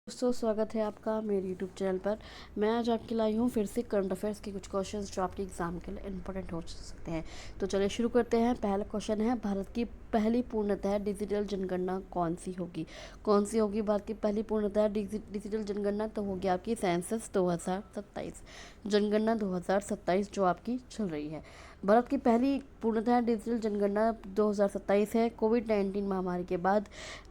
दोस्तों स्वागत है आपका मेरे यूट्यूब चैनल पर। मैं आज आपके लाई हूँ फिर से करंट अफेयर्स के कुछ क्वेश्चंस जो आपके एग्जाम के लिए इंपॉर्टेंट हो सकते हैं। तो चलिए शुरू करते हैं। पहला क्वेश्चन है, भारत की पहली पूर्णतः डिजिटल जनगणना कौन सी होगी? भारत की पहली पूर्णतः डिजिटल जनगणना तो होगी आपकी सेंसस 2027, जनगणना 2027 जो आपकी चल रही है। भारत की पहली पूर्णतः डिजिटल जनगणना 2027 है। कोविड-19 महामारी के बाद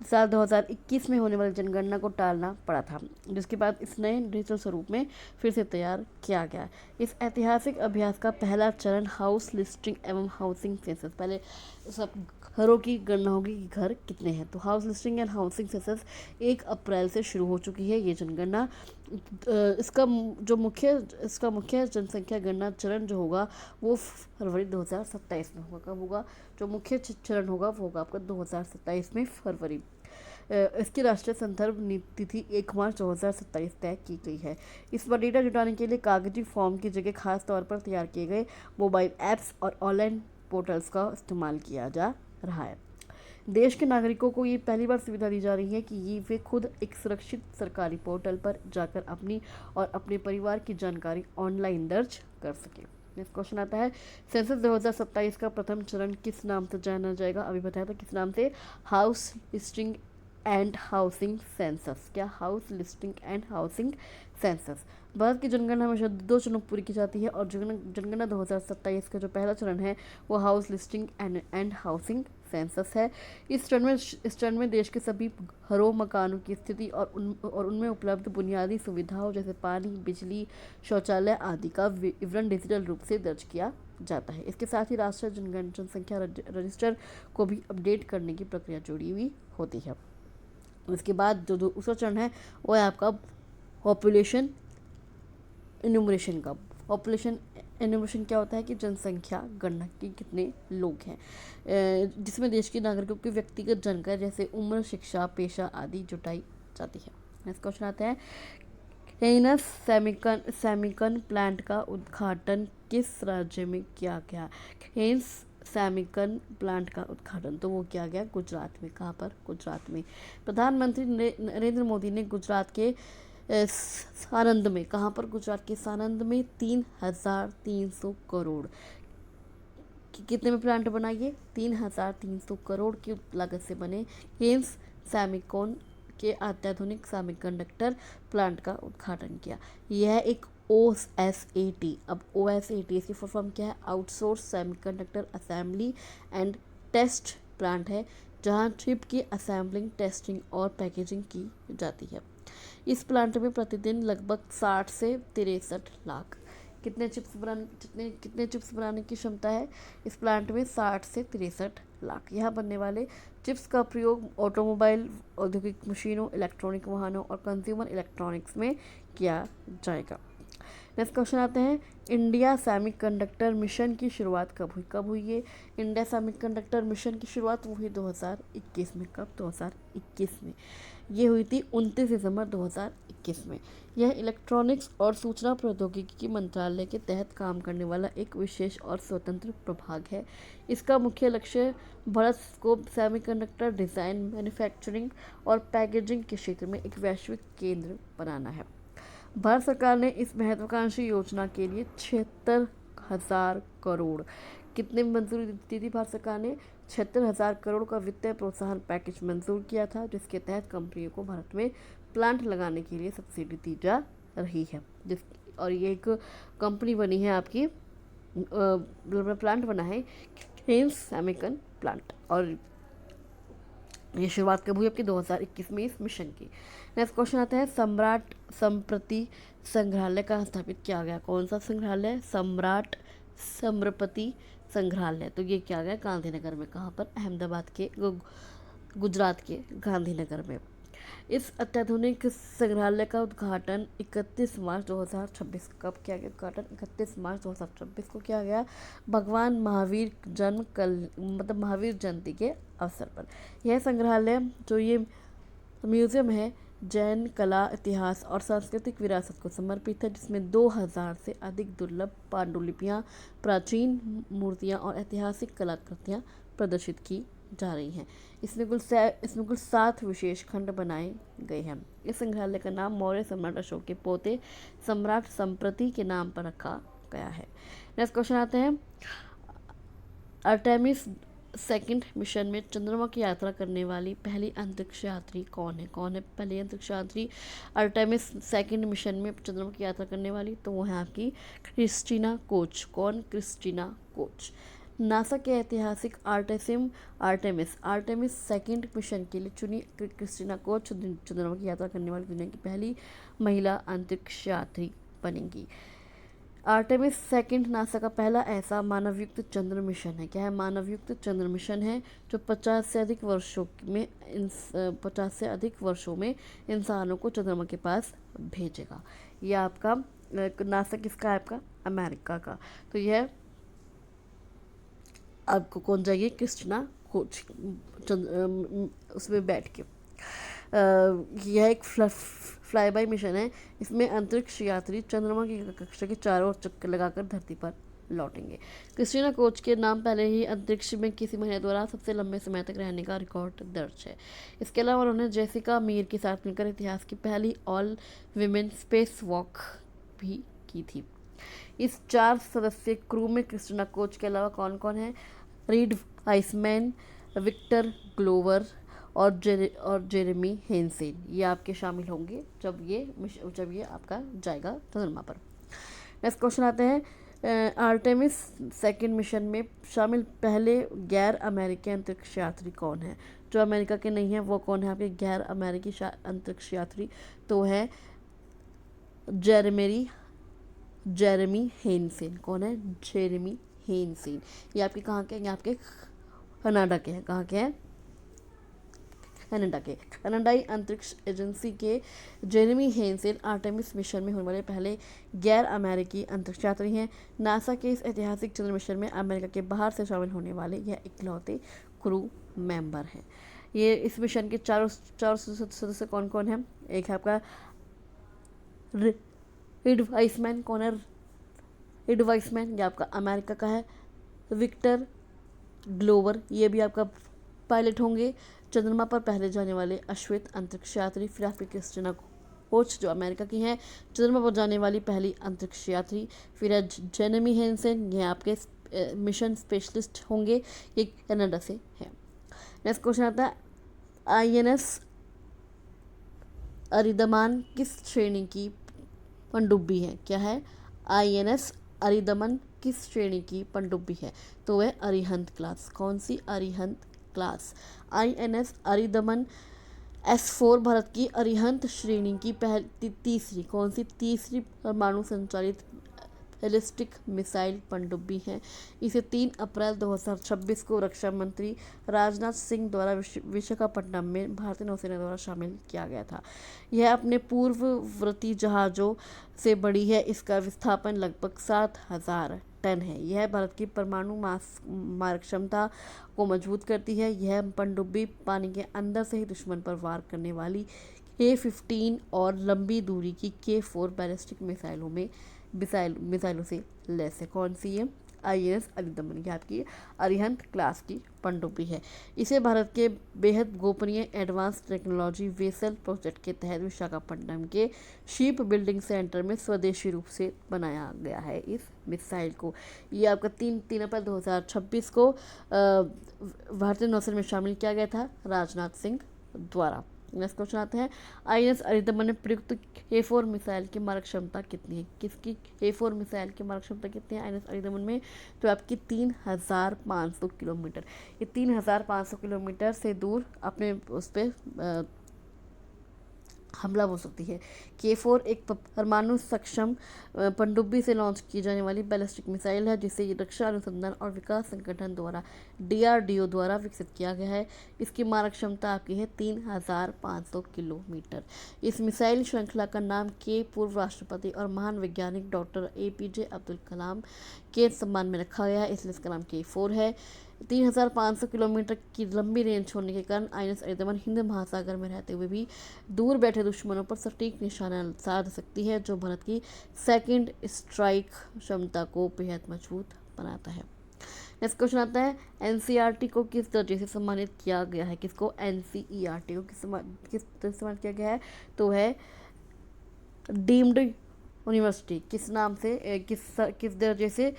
साल 2021 में होने वाली जनगणना को टालना पड़ा था, जिसके बाद इस नए डिजिटल स्वरूप में फिर से तैयार किया गया। इस ऐतिहासिक अभ्यास का पहला चरण हाउस लिस्टिंग एवं हाउसिंग सेंसस, पहले सब घरों की गणना होगी कि घर कितने हैं। तो house listing and housing census 1 अप्रैल से शुरू हो चुकी है ये जनगणना। इसका मुख्य जनसंख्या गणना चरण जो होगा वो फरवरी 2027 में होगा। कब होगा? जो मुख्य चरण होगा वो होगा आपका 2027 में फरवरी। इसकी राष्ट्रीय संदर्भ तिथि 1 मार्च 2027 तय की गई है। इस पर डेटा जुटाने के लिए कागजी फॉर्म की जगह खास तौर पर तैयार किए गए मोबाइल ऐप्स और ऑनलाइन पोर्टल्स का इस्तेमाल किया जा रहा है। देश के नागरिकों को ये पहली बार सुविधा दी जा रही है कि ये वे खुद एक सुरक्षित सरकारी पोर्टल पर जाकर अपनी और अपने परिवार की जानकारी ऑनलाइन दर्ज कर सकें। नेक्स्ट क्वेश्चन आता है, सेंसस 2027 का प्रथम चरण किस नाम से जाना जाएगा? अभी बताया था किस नाम से, house listing and housing census. क्या? House listing and housing census. Bharat की जनगणना हमेशा 2 चरणों पूरी की जाती है और जनगणना 2027 का जो पहला चरण है वो house listing and housing census है। इस चरण में देश के सभी घरों, मकानों की स्थिति और उनमें उपलब्ध बुनियादी सुविधाओं जैसे पानी, बिजली, शौचालय आदि का विवरण डिजिटल रूप से दर्ज किया जाता है। इसके साथ ही राष्ट्रीय जनसंख्या रजिस्टर को भी अपडेट करने की प्रक्रिया जुड़ी हुई होती है। उसके बाद जो दूसरा चरण है वो है आपका पॉपुलेशन इन्यूमरेशन का। पॉपुलेशन इन्यूमरेशन क्या होता है कि जनसंख्या गणना की कितने लोग हैं, जिसमें देश के नागरिकों की व्यक्तिगत जानकारी जैसे उम्र, शिक्षा, पेशा आदि जुटाई जाती है। नेक्स्ट क्वेश्चन आता है, हेनस सेमिकन प्लांट का उद्घाटन किस राज्य में किया गया? हेन्स सेमिकन प्लांट का उद्घाटन तो वो किया गया गुजरात में। कहाँ पर? गुजरात में। प्रधानमंत्री नरेंद्र मोदी ने गुजरात के सानंद में, कहाँ पर? गुजरात के सानंद में 3,300 करोड़ कितने में प्लांट बनाइए? 3,300 करोड़ की लागत से बने हेन्स सेमिकॉन के अत्याधुनिक सेमीकंडक्टर प्लांट का उद्घाटन किया। यह एक OSAT, अब OSAT इसकी फुल फॉर्म क्या है? Outsource semiconductor assembly and test plant है, जहां चिप की असेंबलिंग, टेस्टिंग और पैकेजिंग की जाती है। इस प्लांट में प्रतिदिन लगभग 60 से 63 लाख कितने चिप्स बनाने की क्षमता है इस प्लांट में? 60 से 63 लाख। यहाँ बनने वाले चिप्स का प्रयोग ऑटोमोबाइल, औद्योगिक मशीनों, इलेक्ट्रॉनिक वाहनों और कंज्यूमर इलेक्ट्रॉनिक्स में किया जाएगा। नेक्स्ट क्वेश्चन आते हैं, इंडिया सेमीकंडक्टर मिशन की शुरुआत कब हुई है? इंडिया सेमीकंडक्टर मिशन की शुरुआत हुई 2021 में। कब? 2021 में। ये हुई थी 29 दिसंबर 2021 में। यह इलेक्ट्रॉनिक्स और सूचना प्रौद्योगिकी मंत्रालय के तहत काम करने वाला एक विशेष और स्वतंत्र प्रभाग है। इसका मुख्य लक्ष्य भारत को सेमीकंडक्टर डिज़ाइन, मैन्युफैक्चरिंग और पैकेजिंग के क्षेत्र में एक वैश्विक केंद्र बनाना है। भारत सरकार ने इस महत्वाकांक्षी योजना के लिए 76,000 करोड़ कितने मंजूरी दी थी? भारत सरकार ने 76,000 करोड़ का वित्तीय प्रोत्साहन पैकेज मंजूर किया था, जिसके तहत कंपनियों को भारत में प्लांट लगाने के लिए सब्सिडी दी जा रही है। और ये एक कंपनी बनी है आपकी, प्लांट बना है हेन्स सेमिकन प्लांट, और ये शुरुआत कब हुई आपकी? 2021 में इस मिशन की। नेक्स्ट क्वेश्चन आता है, सम्राट सम्प्रति संग्रहालय कहाँ स्थापित किया गया? कौन सा संग्रहालय? सम्राट सम्रपति संग्रहालय। तो ये किया गया गांधीनगर में। कहाँ पर? अहमदाबाद के, गुजरात के गांधीनगर में। इस अत्याधुनिक संग्रहालय का उद्घाटन 31 मार्च 2026 कब किया गया? उद्घाटन 31 मार्च 2026 को किया गया, भगवान महावीर महावीर जयंती के अवसर पर। यह संग्रहालय जो ये म्यूजियम है जैन कला, इतिहास और सांस्कृतिक विरासत को समर्पित है, जिसमें 2000 से अधिक दुर्लभ पांडुलिपियाँ, प्राचीन मूर्तियाँ और ऐतिहासिक कलाकृतियाँ प्रदर्शित की जा रही हैं। इसमें कुल 7 विशेष खंड बनाए गए हैं। इस संग्रहालय का नाम मौर्य सम्राट अशोक के पोते सम्राट संप्रति के नाम पर रखा गया है। नेक्स्ट क्वेश्चन आते हैं, आर्टेमिस सेकंड मिशन में चंद्रमा की यात्रा करने वाली पहली अंतरिक्ष यात्री कौन है? कौन है पहली अंतरिक्ष यात्री आर्टेमिस सेकंड मिशन में चंद्रमा की यात्रा करने वाली? तो वो है आपकी क्रिस्टीना कोच। कौन? Christina Koch. नासा के ऐतिहासिक आर्टेमिस सेकंड मिशन के लिए चुनी क्रिस्टीना कोच चंद्रमा की यात्रा करने वाली दुनिया की पहली महिला अंतरिक्ष यात्री बनेंगी। आर्टेमिस सेकंड नासा का पहला ऐसा मानवयुक्त चंद्र मिशन है। क्या है? मानवयुक्त चंद्र मिशन है जो 50 से अधिक वर्षों में इंसानों को चंद्रमा के पास भेजेगा। यह आपका नासा किसका है? आपका अमेरिका का। तो यह आपको कौन जाएगी? क्रिस्टीना कोच उसमें बैठ के। यह एक फ्लाई बाय मिशन है। इसमें अंतरिक्ष यात्री चंद्रमा की कक्षा के चारों ओर चक्कर लगाकर धरती पर लौटेंगे। क्रिस्टीना कोच के नाम पहले ही अंतरिक्ष में किसी महिला द्वारा सबसे लंबे समय तक रहने का रिकॉर्ड दर्ज है। इसके अलावा उन्होंने जेसिका मीर के साथ मिलकर इतिहास की पहली ऑल विमेन स्पेस वॉक भी की थी। इस 4 सदस्यीय क्रू में क्रिस्टीना कोच के अलावा कौन कौन है? रीड वाइसमैन, विक्टर ग्लोवर और जेरेमी हेंसेन, ये आपके शामिल होंगे जब ये आपका जाएगा चंद्रमा पर। नेक्स्ट क्वेश्चन आते हैं, आर्टेमिस सेकंड मिशन में शामिल पहले गैर अमेरिकी अंतरिक्ष यात्री कौन है? जो अमेरिका के नहीं है वो कौन है आपके गैर अमेरिकी अंतरिक्ष यात्री? तो है जेरेमी हेंसेन। कौन है? जेरेमी हेंसेन। ये आपके कहाँ के हैं? ये आपके कनाडा के हैं। कहाँ के हैं? कनाडा के। कनाडाई अंतरिक्ष एजेंसी के जेरेमी हेंसेन आर्टेमिस मिशन में होने वाले पहले गैर अमेरिकी अंतरिक्ष यात्री हैं। नासा के इस ऐतिहासिक चंद्र मिशन में अमेरिका के बाहर से शामिल होने वाले यह इकलौते क्रू मेंबर हैं। ये इस मिशन के चारों सदस्य कौन कौन हैं? एक है आपका रीड वाइसमैन। कौन है? रीड वाइसमैन, ये आपका अमेरिका का है। विक्टर ग्लोवर, ये भी आपका पायलट होंगे। चंद्रमा पर पहले जाने वाले अश्वेत अंतरिक्ष यात्री। फिर आपकी क्रिस्टीना कोच जो अमेरिका की हैं, चंद्रमा पर जाने वाली पहली अंतरिक्ष यात्री। फिर है जेरेमी हेंसेन, ये आपके मिशन स्पेशलिस्ट होंगे, ये कनाडा से है। नेक्स्ट क्वेश्चन आता है, INS अरिदमान किस श्रेणी की पनडुब्बी है? क्या है? INS अरिदमन किस श्रेणी की पनडुब्बी है? तो वह अरिहंत क्लास। कौन सी? Arihant class. INS Aridaman S4 Bharat की अरिहंत श्रेणी की तीसरी, कौन सी? तीसरी परमाणु संचालित बैलिस्टिक मिसाइल पनडुब्बी है। इसे 3 अप्रैल 2026 को रक्षा मंत्री राजनाथ सिंह द्वारा विशाखापट्टनम में भारतीय नौसेना द्वारा शामिल किया गया था। यह अपने पूर्ववर्ती जहाज़ों से बड़ी है। इसका विस्थापन लगभग 7000 टन है। यह भारत की परमाणु मारक क्षमता को मजबूत करती है। यह पनडुब्बी पानी के अंदर से ही दुश्मन पर वार करने वाली K-15 और लंबी दूरी की K-4 बैलिस्टिक मिसाइलों से लैस है। कौन सी है? INS अरिदमन, ये आपकी अरिहंत क्लास की पनडुब्बी है। इसे भारत के बेहद गोपनीय एडवांस टेक्नोलॉजी वेसल प्रोजेक्ट के तहत विशाखापट्टनम के शिप बिल्डिंग सेंटर में स्वदेशी रूप से बनाया गया है। इस मिसाइल को ये आपका 3 अप्रैल 2026 को भारतीय नौसेना में शामिल किया गया था राजनाथ सिंह द्वारा। नेक्स्ट क्वेश्चन आते हैं, INS अरिदमन में प्रयुक्त K-4 मिसाइल की मारक क्षमता कितनी है? किसकी K-4 मिसाइल की मारक क्षमता कितनी है INS अरिदमन में? तो आपकी 3500 किलोमीटर। ये 3500 किलोमीटर से दूर अपने उस पर हमला हो सकती है। K-4 एक परमाणु सक्षम पनडुब्बी से लॉन्च की जाने वाली बैलिस्टिक मिसाइल है जिसे रक्षा अनुसंधान और विकास संगठन द्वारा DRDO द्वारा विकसित किया गया है। इसकी मारक क्षमता आपकी है 3500 किलोमीटर। इस मिसाइल श्रृंखला का नाम के पूर्व राष्ट्रपति और महान वैज्ञानिक डॉक्टर APJ अब्दुल कलाम के सम्मान में रखा गया है, इसलिए इसका नाम K-4 है। 3500 किलोमीटर की लंबी रेंज होने के कारण INS अरिदमन हिंद महासागर में रहते हुए भी दूर बैठे दुश्मनों पर सटीक निशाना साध सकती है, जो भारत की सेकंड स्ट्राइक क्षमता को बेहद मजबूत बनाता है। नेक्स्ट क्वेश्चन आता है एनसीईआरटी को किस दर्जे से सम्मानित किया गया है। किसको? एनसीईआरटी को किस दर्जे से सम्मानित किया गया है? तो है डीम्ड यूनिवर्सिटी। किस नाम से किस दर्जे से?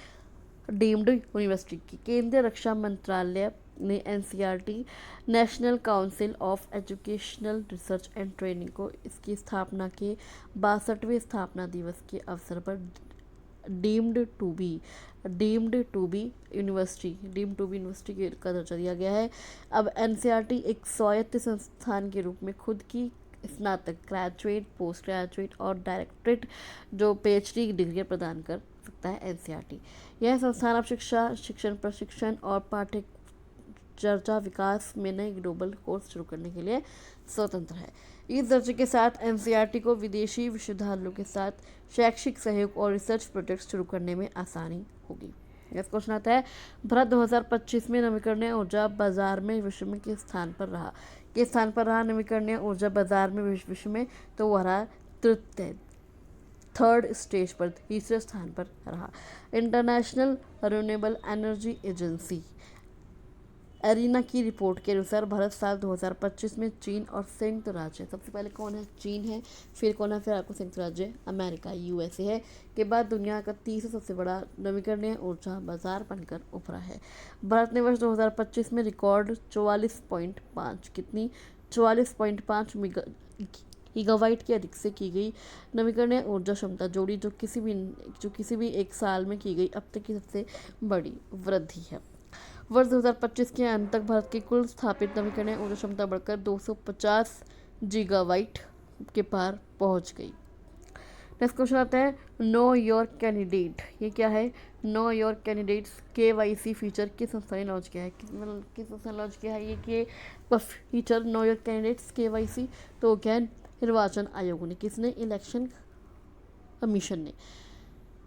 डीम्ड यूनिवर्सिटी की। केंद्रीय रक्षा मंत्रालय ने NCERT national council of educational research and training को इसकी स्थापना के 62वें स्थापना दिवस के अवसर पर डीम्ड टू बी यूनिवर्सिटी का दर्जा दिया गया है। अब एनसीईआरटी एक स्वायत्त संस्थान के रूप में खुद की स्नातक, ग्रेजुएट, पोस्ट ग्रेजुएट और डायरेक्टरेट जो पीएचडी डिग्रियां प्रदान कर सकता है एनसीईआरटी। यह संस्थान अब शिक्षण, प्रशिक्षण और पाठ्य चर्चा विकास में नए ग्लोबल कोर्स शुरू करने के लिए स्वतंत्र है। इस दर्जे के साथ एनसीईआरटी को विदेशी विश्वविद्यालयों के साथ शैक्षिक सहयोग और रिसर्च प्रोजेक्ट शुरू करने में आसानी होगी। नेक्स्ट क्वेश्चन आता है भारत 2025 में नवीकरणीय ऊर्जा बाजार में विश्व में किस स्थान पर रहा। किस स्थान पर रहा नवीकरणीय ऊर्जा बाजार में विश्व में? तो वह रहा थर्ड स्टेज पर, तीसरे स्थान पर रहा। International renewable energy agency arena की रिपोर्ट के अनुसार भारत साल 2025 में चीन और संयुक्त राज्य, सबसे पहले कौन है? चीन है, फिर कौन है? फिर आपको संयुक्त राज्य अमेरिका यूएसए है, के बाद दुनिया का तीसरा सबसे बड़ा नवीकरणीय ऊर्जा बाजार बनकर उभरा है। भारत ने वर्ष 2025 में रिकॉर्ड 44.5 कितनी 44.5 गीगावाट की अधिक से की गई नवीकरणीय ऊर्जा क्षमता जोड़ी, जो किसी भी एक साल में की गई अब तक की सबसे बड़ी वृद्धि है। वर्ष 2025 के अंत तक भारत की कुल स्थापित नवीकरणीय ऊर्जा क्षमता बढ़कर 250 गीगावाट के पार पहुंच गई। नेक्स्ट क्वेश्चन आता है नो योर कैंडिडेट। ये क्या है? Know your candidates KYC feature किस संस्था ने लॉन्च किया है? किस संस्था ने लॉन्च किया है ये feature know your candidates KYC? तो क्या निर्वाचन आयोग ने। किसने? इलेक्शन कमीशन ने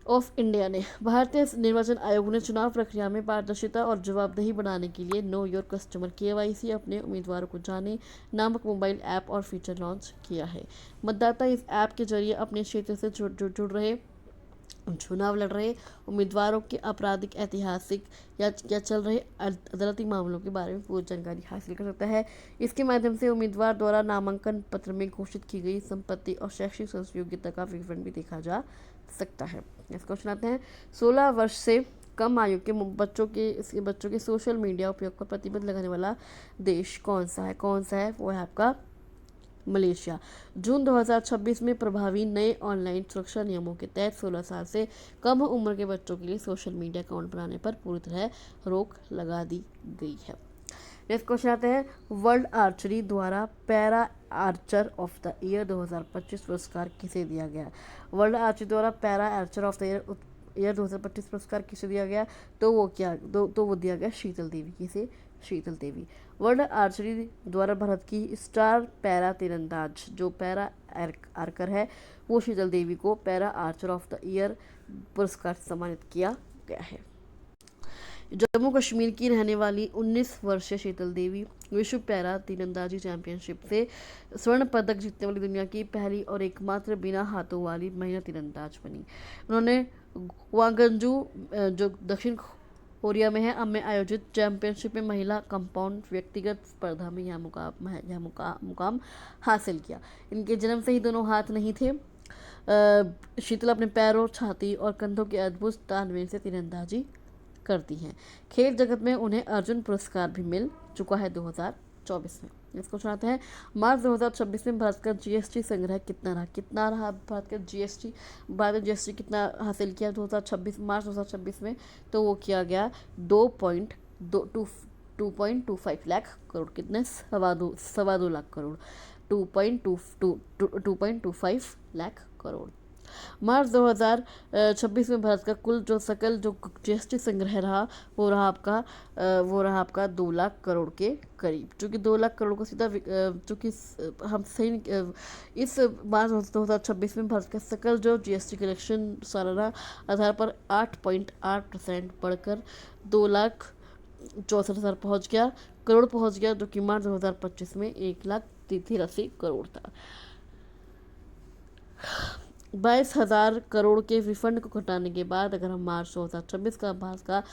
ऑफ इंडिया ने। भारतीय निर्वाचन आयोग ने चुनाव प्रक्रिया में पारदर्शिता और जवाबदेही बढ़ाने के लिए नो योर कस्टमर केवाईसी अपने उम्मीदवारों को जाने नामक मोबाइल ऐप और फीचर लॉन्च किया है। मतदाता इस ऐप के जरिए अपने क्षेत्र से जुड़ रहे चुनाव लड़ रहे उम्मीदवारों के आपराधिक, ऐतिहासिक या चल रहे अदालती मामलों के बारे में पूरी जानकारी हासिल कर सकता है। इसके माध्यम से उम्मीदवार द्वारा नामांकन पत्र में घोषित की गई संपत्ति और शैक्षिक योग्यता का विवरण भी देखा जा सकता है। नेक्स्ट क्वेश्चन आते हैं 16 वर्ष से कम आयु के बच्चों के सोशल मीडिया उपयोग पर प्रतिबंध लगाने वाला देश कौन सा है? वो है आपका मलेशिया। जून 2026 में प्रभावी नए ऑनलाइन सुरक्षा नियमों के तहत 16 साल से कम उम्र के बच्चों के लिए सोशल मीडिया अकाउंट बनाने पर पूरी तरह रोक लगा दी गई है। नेक्स्ट क्वेश्चन आता है वर्ल्ड आर्चरी द्वारा para Archer of the year 2025 पुरस्कार किसे दिया गया? वर्ल्ड आर्चरी द्वारा para Archer of the year 2025 पुरस्कार किसे दिया गया? तो वो दिया गया शीतल देवी। किसे? शीतल देवी। वर्ल्ड आर्चरी द्वारा भारत की स्टार पैरा तीरंदाज जो पैरा आर्कर है वो शीतल देवी को para Archer of the year पुरस्कार से सम्मानित किया गया है। जम्मू कश्मीर की रहने वाली 19 वर्षीय शीतल देवी विश्व पैरा तीरंदाजी चैंपियनशिप से स्वर्ण पदक जीतने वाली दुनिया की पहली और एकमात्र बिना हाथों वाली महिला तीरंदाज बनी। उन्होंने ग्वांगजू जो दक्षिण कोरिया में है अब में आयोजित चैंपियनशिप में महिला कंपाउंड व्यक्तिगत स्पर्धा में यह मुकाम हासिल किया। इनके जन्म से ही दोनों हाथ नहीं थे। शीतल अपने पैरों, छाती और कंधों के अद्भुत तालमेल से तीरंदाजी करती हैं। खेल जगत में उन्हें अर्जुन पुरस्कार भी मिल चुका है 2024 में। इसको सुनाते हैं मार्च 2026 में भारत का जीएसटी संग्रह कितना रहा भारत का जीएसटी कितना हासिल किया 2026 मार्च 2026 में? तो वो किया गया 2.25 लाख करोड़। कितने? सवा दो लाख करोड़। 2.25 लाख करोड़। मार्च 2026 में भारत का कुल जो जीएसटी संग्रह रहा वो रहा आपका 2 लाख करोड़ के करीब। चूँकि 2 लाख करोड़ को सीधा चूँकि हम सही इस मार्च 2026 में भारत का सकल जो जीएसटी कलेक्शन सालाना आधार पर 8.8% बढ़कर 2,64,000 करोड़ पहुँच गया, जो कि मार्च 2025 में 1,83,000 करोड़ था। 22,000 करोड़ के रिफंड को घटाने के बाद अगर हम मार्च 2026 का भारत का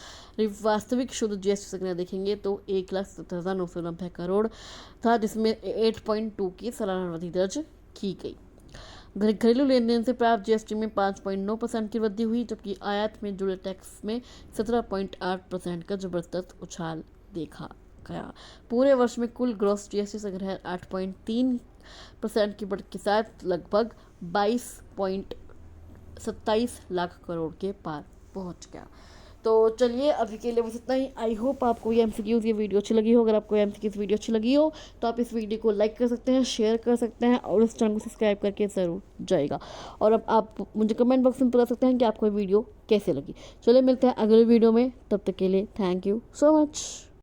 वास्तविक शुद्ध जीएसटी संग्रह देखेंगे तो 1,70,990 करोड़ था, जिसमें 8.2 की सालाना वृद्धि दर्ज की गई। घरेलू लेन देन से प्राप्त जीएसटी में 5.9% की वृद्धि हुई, जबकि आयात में जुड़े टैक्स में 17.8% का जबरदस्त उछाल देखा गया। पूरे वर्ष में कुल ग्रॉस जीएसटी संग्रह 8.3% की बढ़त के साथ लगभग 22.27 लाख करोड़ के पार पहुंच गया। तो चलिए अभी के लिए बस इतना ही। आई होप आपको ये एमसीक्यूज़ ये वीडियो अच्छी लगी हो। अगर आपको एमसीक्यूज़ वीडियो अच्छी लगी हो तो आप इस वीडियो को लाइक कर सकते हैं, शेयर कर सकते हैं और इस चैनल को सब्सक्राइब करके ज़रूर जाएगा। और अब आप मुझे कमेंट बॉक्स में बता सकते हैं कि आपको ये वीडियो कैसे लगी। चलिए मिलते हैं अगले वीडियो में, तब तक के लिए थैंक यू सो मच।